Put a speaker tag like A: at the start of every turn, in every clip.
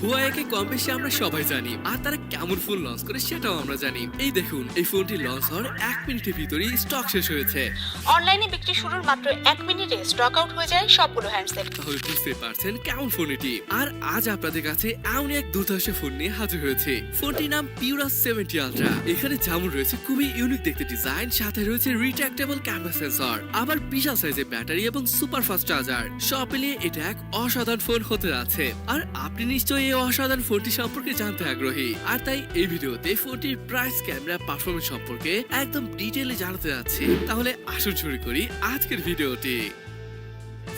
A: Huawei কে কম বেশি আমরা সবাই জানি, আর তারা কেমন ফোন লঞ্চ করে সেটাও আমরা জানি। এই দেখুন, এই ফোনটি লঞ্চ হওয়ার 1 মিনিটের ভিতরেই স্টক শেষ হয়েছে।
B: অনলাইনে বিক্রি শুরুর মাত্র 1 মিনিটে স্টক আউট হয়ে যায় সবগুলো হ্যান্ডসেট।
A: তাহলে বুঝতে পারছেন কেমন ফোন এটি। আর আজ আপনাদের কাছে এমন এক দুর্ধর্ষ ফোন নিয়ে হাজির হয়েছে। ফোনটির নাম Pura 70 আলট্রা। এখানে যেমন রয়েছে খুবই ইউনিক দেখতে ডিজাইন, সাথে রয়েছে রিট্রাক্টেবল ক্যামেরা সেন্সর, আবার বিশাল সাইজের ব্যাটারি এবং সুপার ফাস্ট চার্জার। সব মিলিয়ে এটা এক অসাধারণ ফোন হতে যাচ্ছে। আর আপনি নিশ্চয়ই এই অসাধারণ ফোনটি সম্পর্কে জানতে আগ্রহী, আর তাই এই ভিডিওতে ফোনটির প্রাইস, ক্যামেরা, পারফরমেন্স সম্পর্কে একদম ডিটেইলে জানাতে যাচ্ছি। তাহলে আসুন শুরু করি আজকের ভিডিওটি।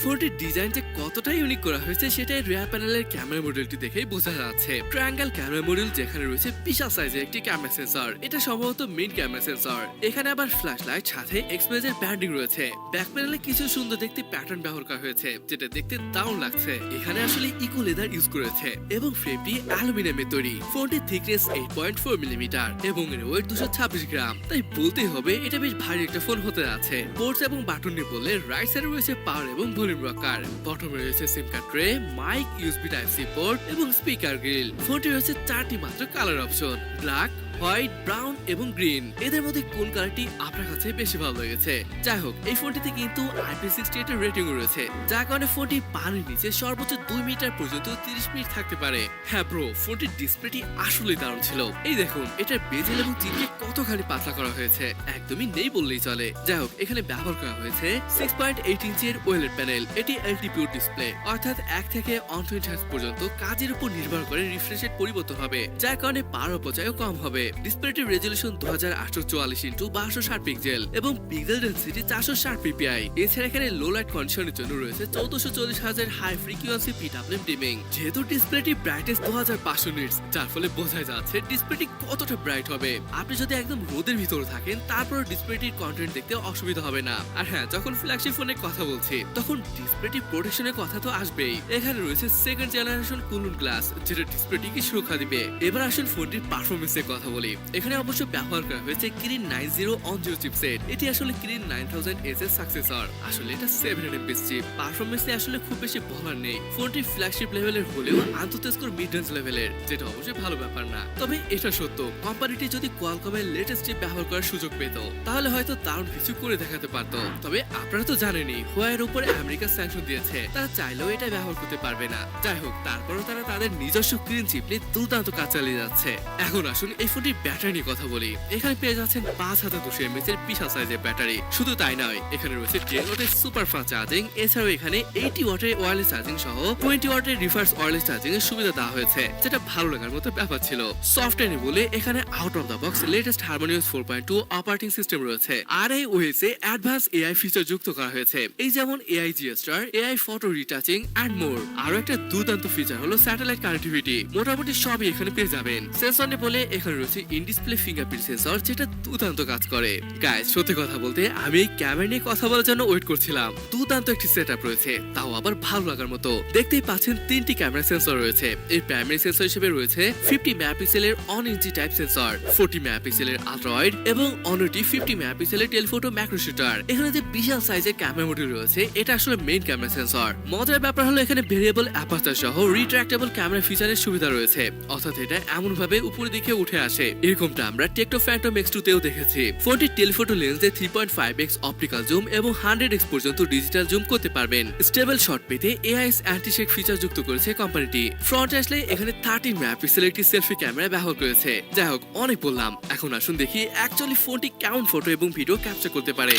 A: ফোনটির ডিজাইনটা কতটা ইউনিক করা হয়েছে সেটাই রিয়ার প্যানেলের ক্যামেরা মডেলটি দেখেই বোঝা যাচ্ছে। ট্রায়াঙ্গেল ক্যামেরা মডেল, যেখানে রয়েছে বিশাল সাইজের একটি ক্যামেরা সেন্সর। এটা সম্ভবত মেইন ক্যামেরা সেন্সর। এখানে আবার ফ্ল্যাশ লাইট, সাথে এক্সপ্রেসের ব্যান্ডিং রয়েছে। ব্যাক প্যানেলে কিছু সুন্দর দেখতে প্যাটার্ন ব্যবহার করা হয়েছে, যেটা দেখতে দারুণ লাগছে। এখানে আসলে ইকো লেদার ইউজ করেছে এবং ফ্রেমটি অ্যালুমিনিয়ামের তৈরি। ফোনটির থিকনেস 8.4 মিলিমিটার এবং এর ওয়েট 226 গ্রাম। তাই বলতেই হবে এটা বেশ ভারী একটা ফোন হতে যাচ্ছে। পোর্টস এবং বাটন নিয়ে বললে রাইট সাইডে রয়েছে পাওয়ার এবং ভলিউম রকার, বটমে রয়েছে SIM card tray, mic, USB type C port এবং স্পিকার গ্রিল। ফোনটি রয়েছে 4টি মাত্র colour option: black, white, brown এবং গ্রিন। এদের মধ্যে কোন কালারটি আপনার কাছে বেশি ভালো লেগেছে? যাই হোক, এই ফোনটিতে কিন্তু IP68 এর রেটিং রয়েছে, যার কারণে ফোনটি পানির নিচে সর্বোচ্চ 2 মিটার পর্যন্ত 30 মিনিট থাকতে পারে। হ্যাঁ ব্রো, ফোনটির ডিসপ্লেটি আসলেই দারুণ ছিল। এই দেখুন, এটার বেজেল এবং চিনকে কতখানি পাতলা করা হয়েছে, একদমই নেই বললেই চলে। যাই হোক, এখানে ব্যবহার করা হয়েছে 6.8 ইঞ্চের ওয়েলেড প্যানেল। এটি LTPO ডিসপ্লে, অর্থাৎ 1 থেকে 120 হার্টজ পর্যন্ত কাজের উপর নির্ভর করে রিফ্রেশের পরিবর্তন হবে, যার কারণে পাওয়ার অপচয়ও কম হবে। ডিসপ্লেটির রেজোলিউশন 2844x1260 পিক্সেল এবং পিক্সেল ডেনসিটি 460 ppi। এছাড়া এখানে লো লাইট কন্ডিশনের জন্য রয়েছে 1440,000 হাই ফ্রিকোয়েন্সি PWM ডিমিং। যেহেতু ডিসপ্লেটি ব্রাইটনেস 2500 নিটস, যার ফলে বোঝা যাচ্ছে ডিসপ্লেটি কতটা ব্রাইট হবে। আপনি যদি একদম রোদের ভিতরে থাকেন, তারপর ডিসপ্লেটির কন্টেন্ট দেখতে অসুবিধা হবে না। আর হ্যাঁ, যখন ফ্ল্যাগশিপ ফোনের কথা বলছি, তখন ডিসপ্লেটির প্রোটেকশনের কথা তো আসবেই। এখানে রয়েছে সেকেন্ড জেনারেশন কুলুন গ্লাস, যেটা ডিসপ্লেটিকে সুরক্ষা দিবে। এবার আসুন ফোনটির পারফরমেন্সের কথা বলি। এখানে অবশ্য ব্যবহার করা হয়েছে কিরিন 9010 চিপসেট। এটি আসলে কিরিন 9000S এর সাকসেসর। আসলে এটা 7nm চিপ। পারফরমেন্সে আসলে খুব বেশি বলার নেই। ফোনটি ফ্ল্যাগশিপ লেভেলের হলেও আন্তঃস্কোর মিড রেঞ্জ লেভেলের, যেটা অবশ্যই ভালো ব্যাপার না। তবে এটা সত্য, কোম্পানিটি যদি কোয়ালকমের লেটেস্ট চিপ ব্যবহার করার সুযোগ পেত, তাহলে হয়তো দারুণ কিছু করে দেখাতে পারত। তবে আপনারা তো জানেনই, হুয়াওয়ের উপরে আমেরিকা স্যাংশন দিয়েছে, তারা চাইলেও এটা ব্যবহার করতে পারবে না। যাই হোক, তারপরও তারা তাদের নিজস্ব কিরিন চিপ নিয়ে দুর্দান্ত কাজ চালিয়ে যাচ্ছে। এখন আসুন এই ফোনটির ব্যাটারি নিয়ে কথা বলি। এখানে পেয়ে যাচ্ছেন 5200 mAh এর বিশাল সাইজের ব্যাটারি। শুধু তাই নয়, এখানে রয়েছে 10 ওয়াটের সুপার ফাস্ট চার্জিং। এছাড়াও এখানে 80 ওয়াটের ওয়্যারলেস চার্জিং সহ 20 ওয়াটের রিভার্স ওয়্যারলেস চার্জিং এর সুবিধা দেওয়া হয়েছে, যেটা ভালো লাগার মতো ব্যাপার ছিল। সফটওয়্যার বলে এখানে out of the box latest harmonious 4.2 operating system রয়েছে। আর এই ওএস এ অ্যাডভান্স AI ফিচার যুক্ত করা হয়েছে, এই যেমন AI জিএস্টার, AI photo retouching and more. আরো একটা দুর্দান্ত ফিচার হলো স্যাটেলাইট কানেক্টিভিটি। মোটামুটি সবই এখানে পেয়ে যাবেন। সেন্সর নিয়ে বলে এখানে রয়েছে ইন ডিসপ্লে ফিঙ্গারপ্রিন্ট সেন্সর, যেটা দুর্দান্ত কাজ করে। গাইস, সত্যি কথা বলতে আমি এই ক্যামেরা নিয়ে কথা বলার জন্য ওয়েট করছিলাম। দুর্দান্ত একটি সেটআপ রয়েছে, তাও আবার ভালো লাগার মতো। দেখতেই পাচ্ছেন 3টি ক্যামেরা সেন্সর রয়েছে। এর প্রাইমারি সেন্সর হিসেবে রয়েছে 50 মেগাপিক্সেলের অন ইঞ্চি টাইপ সেন্সর, 40 মেগাপিক্সেলের আলট্রা ওয়াইড এবং অন্যটি 50 মেগাপিক্সেলের টেলিফোটো ম্যাক্রো শুটার। এখানে যে বিশাল সাইজের ক্যামেরা মডিউল রয়েছে, এটা আসলে মেইন ক্যামেরা সেন্সর। মজার ব্যাপার হলো এখানে ভেরিয়েবল অ্যাপারচার সহ রিট্রাক্টেবল ক্যামেরা ফিচারের সুবিধা রয়েছে, অর্থাৎ এটা এমন ভাবে উপরের দিকে উঠে আসে। এরকমটা আমরা টেকটো ফ্যান্টম X2 তেও দেখেছি। ফোনটির টেলিফোটো লেন্সে 3.5x অপটিক্যাল জুম এবং 100x পর্যন্ত ডিজিটাল জুম করতে পারবেন। স্টেবল শট পেতে AIS অ্যান্টি শেক ফিচার যুক্ত করেছে কোম্পানিটি। ফ্রন্ট আসলে এখানে 13 মেগাপিক্সেলের একটি সেলফি ক্যামেরা ব্যবহার করেছে। যাই হোক, অনেক বললাম, এখন আসুন দেখি অ্যাকচুয়ালি ফোনটি কেমন ফটো এবং ভিডিও ক্যাপচার করতে পারে।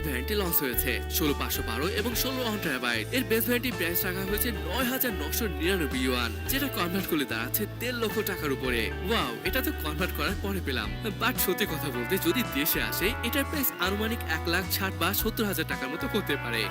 A: ভ্যারিয়েন্টটি লঞ্চ হয়েছে 16512 এবং 16 TB। এর বেস ভ্যারিয়েন্টটি প্রাইস রাখা হয়েছে 9999 ইউয়ান, যেটা কনভার্ট করলে দাঁড়াচ্ছে 1.5 লক্ষ টাকার উপরে। ওয়াও, এটা তো কনভার্ট করার পরে পেলাম। বাট সত্যি কথা বলতে, যদি দেশে আসে, এটার প্রাইস আনুমানিক 1,60,000 বা 70,000 টাকার মতো হতে পারে।